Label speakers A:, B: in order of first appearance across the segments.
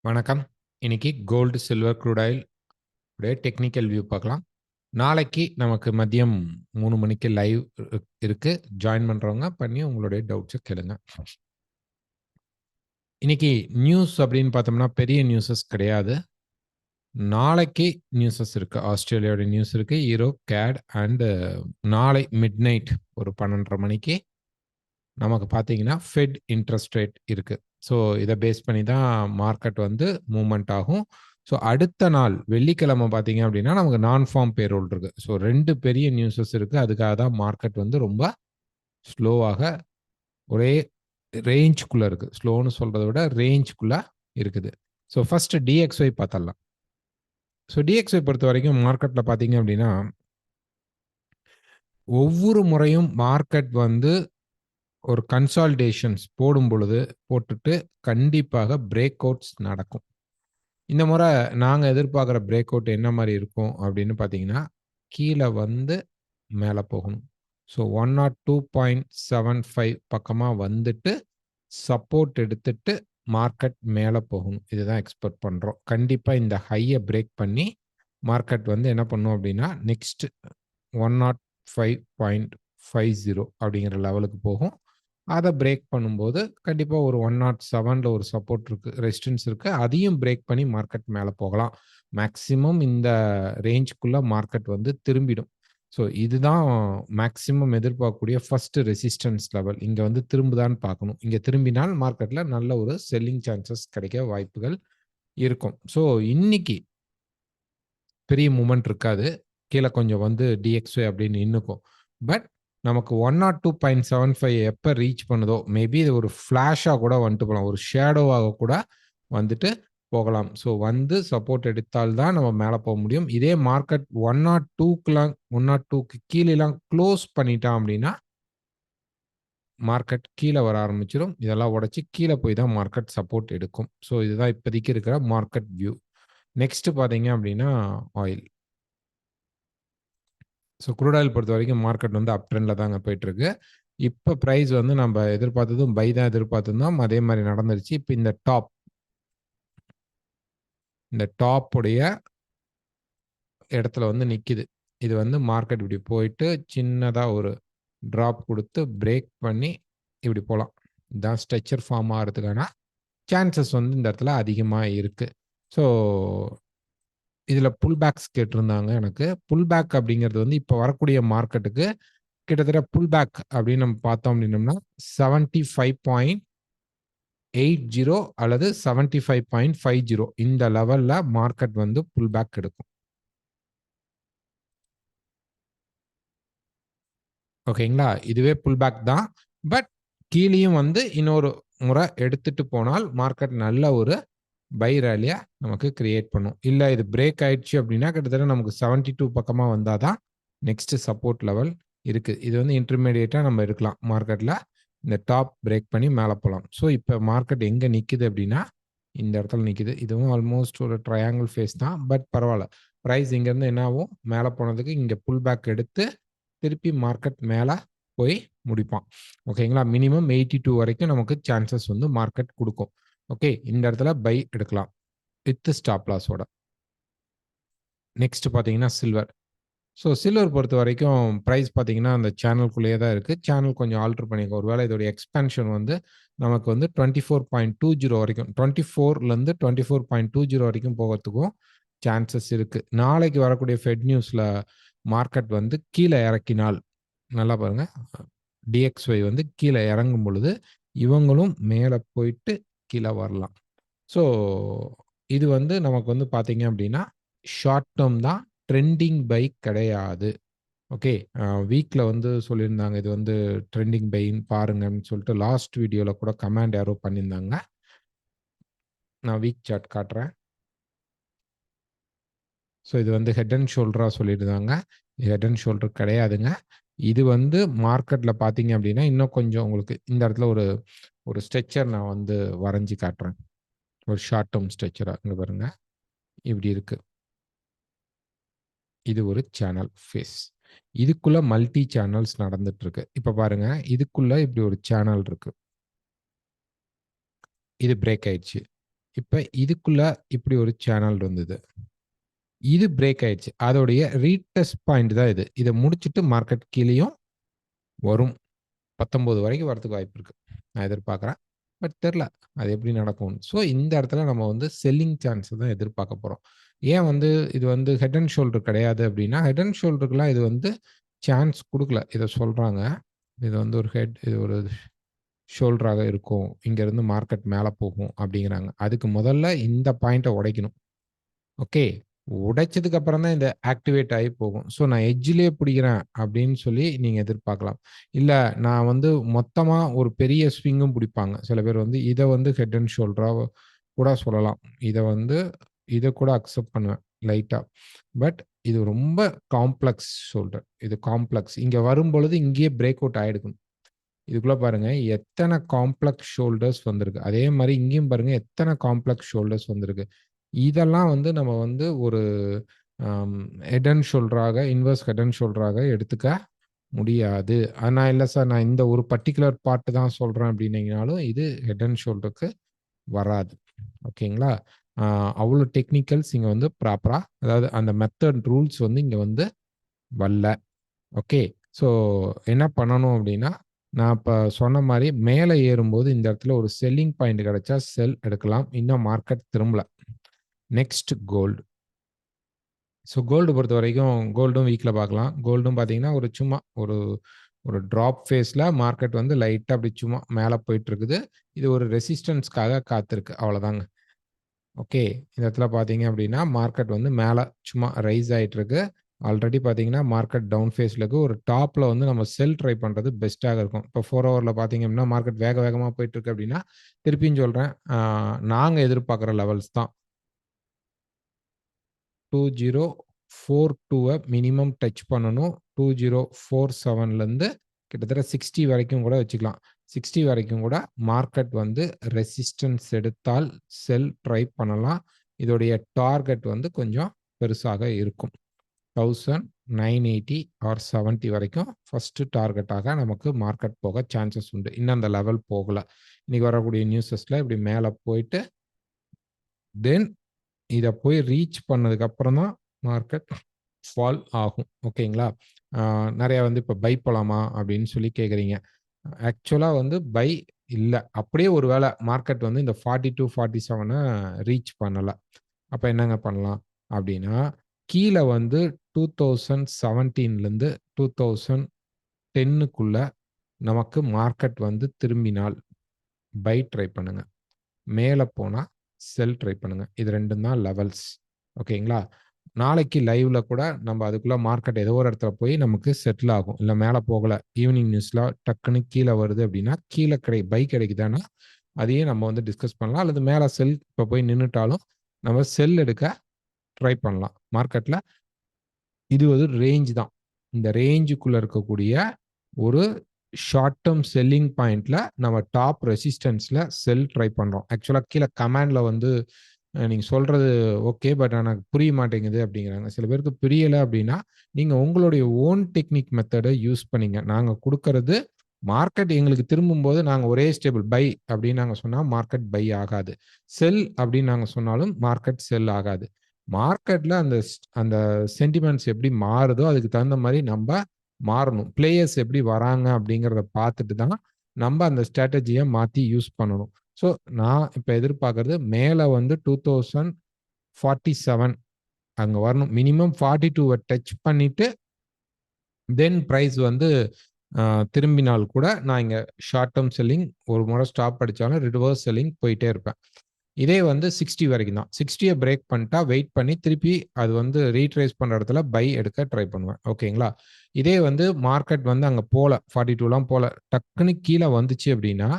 A: வணக்கம். இன்னைக்கு gold, silver, crude oil உடைய டெக்னிக்கல் வியூ பார்க்கலாம். நாளைக்கு நமக்கு மதியம் 3 மணிக்கு லைவ் இருக்கு. ஜாயின் பண்றவங்க பண்ணி உங்களுடைய டவுட்ஸ கேளுங்க. இன்னைக்கு நியூஸ் அப்படின்னு பார்த்தோம்னா, பெரிய நியூஸஸ் கிடையாது. நாளைக்கு நியூஸஸ் இருக்கு. ஆஸ்திரேலியாவோட நியூஸ் இருக்கு. யூரோப், கேட் அண்ட் நாளை மிட்நைட் ஒரு 12:30 மணிக்கு நமக்கு பார்த்தீங்கன்னா, ஃபெட் இன்ட்ரெஸ்ட் ரேட் இருக்கு. ஸோ, இத பேஸ் பண்ணி தான் மார்க்கெட் வந்து மூவ்மெண்ட் ஆகும். ஸோ, அடுத்த நாள் வெள்ளிக்கிழமை பார்த்தீங்க அப்படின்னா, நமக்கு நான் ஃபார்ம் பேரோல் இருக்கு. ஸோ, 2 பெரிய நியூஸஸ் இருக்கு. அதுக்காக தான் மார்க்கெட் வந்து ரொம்ப ஸ்லோவாக ஒரே ரேஞ்ச்க்குள்ள இருக்கு. ஸ்லோன்னு சொல்றத விட ரேஞ்ச்க்குள்ள இருக்குது. ஸோ, ஃபர்ஸ்ட் DXY பார்த்தரலாம். ஸோ, DXY பொறுத்தவரைக்கும் மார்க்கெட்ல பார்த்தீங்க அப்படின்னா, ஒவ்வொரு முறையும் மார்க்கெட் வந்து ஒரு கன்சாலிடேஷன்ஸ் போடும் பொழுது போட்டுட்டு கண்டிப்பாக பிரேக் அவுட்ஸ் நடக்கும். இந்த முறை நாங்க எதிர்பார்க்குற பிரேக் அவுட் என்ன மாரி இருக்கும் அப்படின்னு பார்த்தீங்கன்னா, கீழ வந்து மேல போகணும். ஸோ 102.75 பக்கமா வந்துட்டு, சப்போர்ட் எடுத்துட்டு மார்க்கெட் மேல போகணும். இதுதான் எக்ஸ்பெக்ட் பண்றோம். கண்டிப்பா இந்த ஹைய பிரேக் பண்ணி மார்க்கெட் வந்து என்ன பண்ணும் அப்படின்னா, நெக்ஸ்ட் 105.50 அப்படிங்கிற லெவலுக்கு போகும். அத பிரேக் பண்ணும்போது, கண்டிப்பா ஒரு 107ல ஒரு சப்போர்ட் இருக்கு. ரெசிஸ்டன்ஸ் இருக்கு. அதையும் பிரேக் பண்ணி மார்க்கெட் மேல போகலாம். மேக்ஸிமம் இந்த ரேஞ்ச்க்குள்ள மார்க்கெட் வந்து திரும்பிடும். ஸோ, இதுதான் மேக்ஸிமம் எதிர்பார்க்கக்கூடிய ஃபர்ஸ்ட் ரெசிஸ்டன்ஸ் லெவல். இங்க வந்து திரும்புதான்னு பார்க்கணும். இங்க திரும்பினால் மார்க்கெட்ல நல்ல ஒரு செல்லிங் சான்சஸ் கிடைக்க வாய்ப்புகள் இருக்கும். ஸோ, இன்னைக்கு பெரிய மூவ்மெண்ட் இருக்காது. கீழ கொஞ்சம் வந்து DXY அப்படின்னு நின்னுக்கும். பட் நமக்கு 102.75 எப்ப ரீச் பண்ணுதோ, மேபி இது ஒரு ஃபிளாஷா கூட வந்துட்டு போலாம். ஒரு ஷேடோவாக கூட வந்துட்டு போகலாம். ஸோ வந்து சப்போர்ட் எடுத்தால் தான் நம்ம மேல போ முடியும். இதே மார்க்கெட் 102க்கு கீழலாம் க்ளோஸ் பண்ணிட்டான் அப்படின்னா, மார்க்கெட் கீழ வர ஆரம்பிச்சுரும். இதெல்லாம் உடைச்சு கீழ போய் தான் மார்க்கெட் சப்போர்ட் எடுக்கும். ஸோ இதுதான் இப்போதைக்கு இருக்கிற மார்க்கெட் வியூ. நெக்ஸ்ட் பார்த்தீங்க அப்படின்னா, ஆயில். ஸோ க்ரூட் ஆயில் பொறுத்தவரைக்கும் மார்க்கெட் வந்து அப் ட்ரெண்ட்ல தாங்க போயிட்டுருக்கு. இப்ப பிரைஸ் வந்து நம்ப எதிர்பார்த்ததும் பை தான் எதிர்பார்த்திருந்தோம். அதே மாரி நடந்துருச்சு. இப்ப இந்த டாப் உடைய இடத்துல வந்து நிக்குது. இது வந்து மார்க்கெட் இப்படி போயிட்டு சின்னதா ஒரு டிராப் குடுத்து பிரேக் பண்ணி இப்படி போலாம். இதான் ஸ்ட்ரெச்சர் ஃபார்ம் ஆகுறதுக்கான சான்சஸ் வந்து இந்த இடத்துல அதிகமா இருக்கு. ஸோ இதுல புல் பேக்ஸ் கேட்டிருந்தாங்க எனக்கு. புல் பேக் அப்படிங்கிறது வந்து இப்ப வரக்கூடிய மார்க்கெட்டுக்கு கிட்டத்தட்ட புல் பேக் அப்படின்னு நம்ம பார்த்தோம் அப்படின்னம்னா 75.80 அல்லது 75.50 இந்த லெவல்ல மார்க்கெட் வந்து புல் பேக் எடுக்கும். ஓகேங்களா? இதுவே புல் பேக் தான். பட் கீழயும் வந்து இன்னொரு முறை எடுத்துட்டு போனால் மார்க்கெட் நல்ல ஒரு பை ரேலிய நமக்கு கிரியேட் பண்ணும். இல்ல இது பிரேக் ஆயிடுச்சு அப்படின்னா கிட்டத்தட்ட நமக்கு 72 பக்கமா வந்தா தான் நெக்ஸ்ட் சப்போர்ட் லெவல் இருக்கு. இது வந்து இன்டர்மீடியேட்டா நம்ம எடுக்கலாம் மார்க்கெட்ல. இந்த டாப் பிரேக் பண்ணி மேல போலாம். ஸோ இப்ப மார்க்கெட் எங்க நிக்குது அப்படின்னா, இந்த இடத்துல நிக்குது. இதுவும் ஆல்மோஸ்ட் ஒரு ட்ரையாங்கிள் ஃபேஸ் தான். பட் பரவால்ல. பிரைஸ் இங்கருந்து என்ன ஆகும்? மேல போனதுக்கு இங்க புல் பேக் எடுத்து திருப்பி மார்க்கெட் மேல போய் முடிப்பான். ஓகேங்களா? மினிமம் 82 வரைக்கும் நமக்கு சான்சஸ் வந்து மார்க்கெட் குடுக்கும். ஓகே. இந்த இடத்துல பை எடுக்கலாம். வித் ஸ்டாப் லாஸோட. நெக்ஸ்ட் பார்த்தீங்கன்னா சில்வர். ஸோ சில்வர் பொறுத்தவரைக்கும் பிரைஸ் பார்த்தீங்கன்னா, அந்த சேனல்குள்ளேயே தான் இருக்கு. சேனல் கொஞ்சம் ஆல்டர் பண்ணியிருக்கோம். ஒருவேளை இதோடைய எக்ஸ்பான்ஷன் வந்து நமக்கு வந்து 24.20 வரைக்கும் 24லருந்து 24.20 வரைக்கும் போகறதுக்கும் சான்சஸ் இருக்கு. நாளைக்கு வரக்கூடிய ஃபெட் நியூஸ்ல மார்க்கெட் வந்து கீழ இறக்கினால், நல்லா பாருங்க. DXY வந்து கீழ இறங்கும் பொழுது, இவங்களும் மேல போயிட்டு கீழ வரலாம். ஸோ இது வந்து நமக்கு வந்து பார்த்தீங்க அப்படின்னா, ஷார்ட் டெர்ம் தான். ட்ரெண்டிங் பை கிடையாது. ஓகே. வீக்ல வந்து சொல்லியிருந்தாங்க. இது வந்து ட்ரெண்டிங் பைன்னு பாருங்கன்னு சொல்லிட்டு லாஸ்ட் வீடியோல கூட கமெண்ட் யாரோ பண்ணியிருந்தாங்க. நான் வீக் சார்ட் காட்டுறேன். ஸோ இது வந்து ஹெட் அண்ட் ஷோல்டரா சொல்லியிருந்தாங்க. ஹெட் அண்ட் ஷோல்டர் கிடையாதுங்க. இது வந்து மார்க்கெட்ல பார்த்தீங்க அப்படின்னா, இன்னும் கொஞ்சம் உங்களுக்கு இந்த இடத்துல ஒரு ஒரு ஸ்ட்ரெச்சர் நான் வந்து வரைஞ்சு காட்டுறேன். ஒரு ஷார்ட் டெர்ம் ஸ்ட்ரெச்சரா. இங்க பாருங்க. இப்படி இருக்கு. இது ஒரு சேனல் ஃபேஸ். இதுக்குள்ள மல்டி சேனல்ஸ் நடந்துட்டு இருக்கு. இப்ப பாருங்க. இதுக்குள்ள இப்படி ஒரு சேனல் இருக்கு. இது பிரேக் ஆயிடுச்சு. இப்ப இதுக்குள்ள இப்படி ஒரு சேனல் இருந்தது. இது பிரேக் ஆயிடுச்சு. அதோடைய ரீடெஸ்ட் பாயிண்ட் தான் இது. இத முடிச்சுட்டு மார்க்கெட் கீழயும் வரும். 19 வரைக்கும் வரதுக்கு வாய்ப்பு இருக்கு. நான் எதிர்பார்க்கிறேன். பட் தெர்ல. அது எப்படி நடக்கும்னு. ஸோ இந்த இடத்துல நம்ம வந்து செல்லிங் சான்ஸ் தான் எதிர்பார்க்க போறோம். ஏன் வந்து இது வந்து ஹெட் அண்ட் ஷோல்டர் கிடையாது அப்படின்னா, ஹெட் அண்ட் ஷோல்டருக்குலாம் இது வந்து சான்ஸ் குடுக்கல. இத சொல்றாங்க. இது வந்து இது ஒரு ஷோல்டராக இருக்கும். இங்கருந்து மார்க்கெட் மேல போகும் அப்படிங்கிறாங்க. அதுக்கு முதல்ல இந்த பாயிண்ட்ட உடைக்கணும். ஓகே. உடைச்சதுக்கு அப்புறம் தான் இந்த ஆக்டிவேட் ஆகி போகும். ஸோ நான் எட்ஜ்லயே பிடிக்கிறேன் அப்படின்னு சொல்லி நீங்க எதிர்பார்க்கலாம். இல்ல நான் வந்து மொத்தமா ஒரு பெரிய ஸ்விங்கும் பிடிப்பாங்க. சில பேர் வந்து இத வந்து ஹெட் அண்ட் ஷோல்டரா கூட சொல்லலாம். இத கூட அக்செப்ட் பண்ணுவேன் லைட்டா. பட் இது ரொம்ப காம்ப்ளக்ஸ் ஷோல்டர். இது காம்ப்ளக்ஸ். இங்க வரும்பொழுது இங்கேயே பிரேக் அவுட் ஆயிடுக்கும். இதுக்குள்ள பாருங்க எத்தன காம்ப்ளக்ஸ் ஷோல்டர்ஸ் வந்திருக்கு. அதே மாரி இங்கேயும் பாருங்க எத்தன காம்ப்ளக்ஸ் ஷோல்டர்ஸ் வந்திருக்கு. இதெல்லாம் வந்து நம்ம வந்து ஒரு அம் ஹெட் அண்ட் ஷோல்டராக இன்வெர்ஸ் ஹெட் அண்ட் ஷோல்டராக எடுத்துக்க முடியாது. நான் இல்ல சார் நான் இந்த ஒரு பர்ட்டிகுலர் பார்ட் தான் சொல்றேன் அப்டின்னீங்கனாலும், இது ஹெட் அண்ட் ஷோல்டருக்கு வராது. ஓகேங்களா? அ அவ்ளோ டெக்னிக்கல்ஸ் இங்க வந்து ப்ராப்பரா அதாவது அந்த மெத்தட் ரூல்ஸ் வந்து இங்க வந்து வல்ல. ஓகே. ஸோ என்ன பண்ணணும் அப்டின்னா, நான் இப்ப சொன்ன மாரி மேல ஏறும்போது இந்த இடத்துல ஒரு செல்லிங் பாயிண்ட் கிடைச்சா செல் எடுக்கலாம். இன்னும் மார்க்கெட் திரும்பல. Next gold. ஸோ கோல்டு பொறுத்தவரைக்கும் கோல்டும் வீக்ல பார்க்கலாம். கோல்டும் பார்த்தீங்கன்னா, ஒரு சும்மா ஒரு ஒரு ட்ராப் ஃபேஸ்ல மார்க்கெட் வந்து லைட்டா அப்படி சும்மா மேல போயிட்டு இருக்குது. இது ஒரு ரெசிஸ்டன்ஸ்க்காக காத்திருக்கு. அவ்வளோதாங்க. ஓகே. இந்த இடத்துல பார்த்தீங்க அப்படின்னா, மார்க்கெட் வந்து மேல சும்மா ரைஸ் ஆயிட்டு இருக்கு. ஆல்ரெடி பார்த்தீங்கன்னா, மார்க்கெட் டவுன் ஃபேஸ்ல இருக்கு. ஒரு டாப்ல வந்து நம்ம செல் ட்ரை பண்றது பெஸ்ட்டாக இருக்கும். இப்போ 4 ஹவர்ல பார்த்தீங்க அப்படின்னா, மார்க்கெட் வேக வேகமா போயிட்டு இருக்கு அப்படின்னா, திருப்பியும் சொல்றேன். நாங்க எதிர்பார்க்குற லெவல்ஸ் தான். 2042 மினிமம் டச் பண்ணணும். 2047லேருந்து கிட்டத்தட்ட 60 வரைக்கும் கூட வச்சுக்கலாம். 60 வரைக்கும் கூட மார்க்கெட் வந்து ரெசிஸ்டன்ஸ் எடுத்தால் செல் ட்ரை பண்ணலாம். இதோடைய டார்கெட் வந்து கொஞ்சம் பெருசாக இருக்கும். 1980 ஆர் 70 வரைக்கும் ஃபர்ஸ்ட் டார்கெட்டாக நமக்கு மார்க்கெட் போக சான்சஸ் உண்டு. இன்னும் அந்த லெவல் போகல. இன்னைக்கு வரக்கூடிய நியூஸஸ்ல இப்படி மேல போயிட்டு தென் இத போய் ரீச் பண்ணதுக்கு அப்புறம் தான் மார்க்கெட் ஃபால் ஆகும். ஓகேங்களா? ஆ நெறைய வந்து இப்ப பை போலாமா? அப்படின்னு சொல்லி கேட்குறீங்க. ஆக்சுவலா வந்து பை இல்ல. அப்படியே ஒரு வேள மார்க்கெட் வந்து இந்த 42, 47 ரீச் பண்ணல. அப்ப என்னங்க பண்ணலாம்? அப்படின்னா, கீழ வந்து 2017லேருந்து 2010க்குள்ள நமக்கு மார்க்கெட் வந்து திரும்பினால் பை ட்ரை பண்ணுங்க. மேல போனா செல் ட்ரை பண்ணுங்க. இது 2ம் தான் லெவல்ஸ். ஓகேங்களா? நாளைக்கு லைவ்ல கூட நம்ம அதுக்குள்ள மார்க்கெட் ஏதோ ஒரு இடத்துல போய் நமக்கு செட்டில் ஆகும். இல்ல மேல போகல. ஈவினிங் நியூஸ்ல டக்குன்னு கீழ வருது அப்படின்னா, கீழ பை கிடைக்குதான்னா, அதையும் நம்ம வந்து டிஸ்கஸ் பண்ணலாம். அல்லது மேல செல் இப்ப போய் நின்னுட்டாலும், நம்ம செல் எடுக்க ட்ரை பண்ணலாம். மார்க்கெட்ல இது ஒரு ரேஞ்ச் தான். இந்த ரேஞ்சுக்குள்ள இருக்கக்கூடிய ஒரு ஷார்ட் டெர்ம் செல்லிங் பாயிண்ட்ல நம்ம டாப் ரெசிஸ்டன்ஸ்ல செல் ட்ரை பண்றோம். ஆக்சுவலா கீழ கமாண்ட்ல வந்து நீங்க சொல்றது ஓகே. பட் எனக்கு புரிய மாட்டேங்குது அப்படிங்கிறாங்க. சில பேருக்கு புரியல அப்படின்னா, நீங்க உங்களுடைய ஓன் டெக்னிக் மெத்தட யூஸ் பண்ணீங்க. நாங்க குடுக்கறது மார்க்கெட் எங்களுக்கு திரும்பும்போது நாங்க ஒரே ஸ்டேபிள் பை அப்படின்னு நாங்க சொன்னா மார்க்கெட் பை ஆகாது. செல் அப்படின்னு நாங்க சொன்னாலும் மார்க்கெட் செல் ஆகாது. மார்க்கெட்ல அந்த சென்டிமென்ட்ஸ் எப்படி மாறுதோ அதுக்கு தகுந்த மாரி நம்ப மாறணும். பிளேயர்ஸ் எப்படி வராங்க அப்படிங்கிறத பார்த்துட்டு தான் நம்ப அந்த ஸ்ட்ராட்டஜிய மாத்தி யூஸ் பண்ணணும். ஸோ நான் இப்ப எதிர்பார்க்கிறது மேல வந்து 2047 அங்க வரணும். மினிமம் 42வ டச் பண்ணிட்டு தென் பிரைஸ் வந்து அ திரும்பினால் கூட நான் இங்க ஷார்ட் டெர்ம் செல்லிங் ஒரு முறை ஸ்டாப் அடிச்சாலும் ரிவர்ஸ் செல்லிங் போயிட்டே இருப்பேன். இதே வந்து 60 வரைக்கும் தான். 60ய பிரேக் பண்ணிட்டா வெயிட் பண்ணி திருப்பி அது வந்து ரீட்ரேஸ் பண்ற இடத்துல பை எடுக்க ட்ரை பண்ணுவேன். ஓகேங்களா? இதே வந்து மார்க்கெட் வந்து அங்க போல 42லாம் போல. டக்குன்னு கீழ வந்துச்சு அப்படின்னா,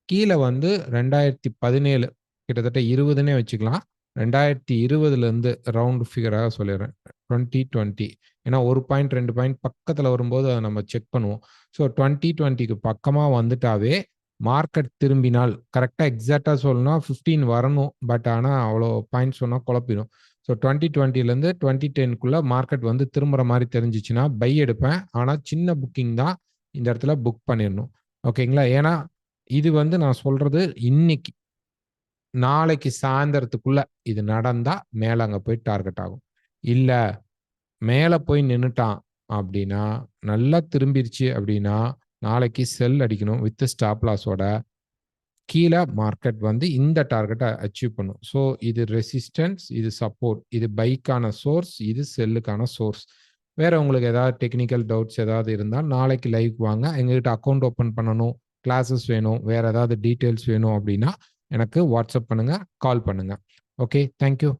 A: கீழ வந்து 2017 கிட்டத்தட்ட 20ன்னே வச்சுக்கலாம். 2020லேருந்து ரவுண்ட் ஃபிகரா சொல்லிடுறேன். 2020 ஏன்னா 1 பாயிண்ட் 2 பாயிண்ட் பக்கத்துல வரும்போது அத நம்ம செக் பண்ணுவோம். ஸோ 2020க்கு பக்கமா வந்துட்டாவே மார்க்கெட் திரும்பினால் கரெக்ட்டா எக்ஸாக்ட்டா சொல்லணும்னா 15 வரணும். பட் ஆனா அவ்வளோ பாயிண்ட் சொன்னா குழப்பிரும். ஸோ 2020லேருந்து 2010க்குள்ள மார்க்கெட் வந்து திரும்புற மாரி தெரிஞ்சுச்சுன்னா, பை எடுப்பேன். ஆனா சின்ன புக்கிங் தான் இந்த இடத்துல புக் பண்ணிறணும். ஓகேங்களா? ஏன்னா இது வந்து நான் சொல்றது இன்னைக்கு. நாளைக்கு சாயந்தரத்துக்குள்ள இது நடந்தா மேல அங்க போய் டார்கெட் ஆகும். இல்ல மேல போய் நின்னுட்டான் அப்படின்னா, நல்லா திரும்பிருச்சு அப்படின்னா, நாளைக்கு செல் அடிக்கணும் வித் ஸ்டாப் லாஸோட. கீழ மார்க்கெட் வந்து இந்த டார்கெட்ட அச்சீவ் பண்ணும். ஸோ இது ரெசிஸ்டன்ஸ், இது சப்போர்ட். இது பைக்கான சோர்ஸ், இது செல்லுக்கான சோர்ஸ். வேற உங்களுக்கு ஏதாவது டெக்னிக்கல் டவுட்ஸ் ஏதாவது இருந்தா நாளைக்கு லைவ்க்கு வாங்க. எங்ககிட்ட அக்கவுண்ட் ஓப்பன் பண்ணணும், கிளாஸஸ் வேணும், வேற ஏதாவது டீட்டெயில்ஸ் வேணும் அப்படின்னா எனக்கு வாட்ஸ்அப் பண்ணுங்க, கால் பண்ணுங்க. ஓகே. Thank you.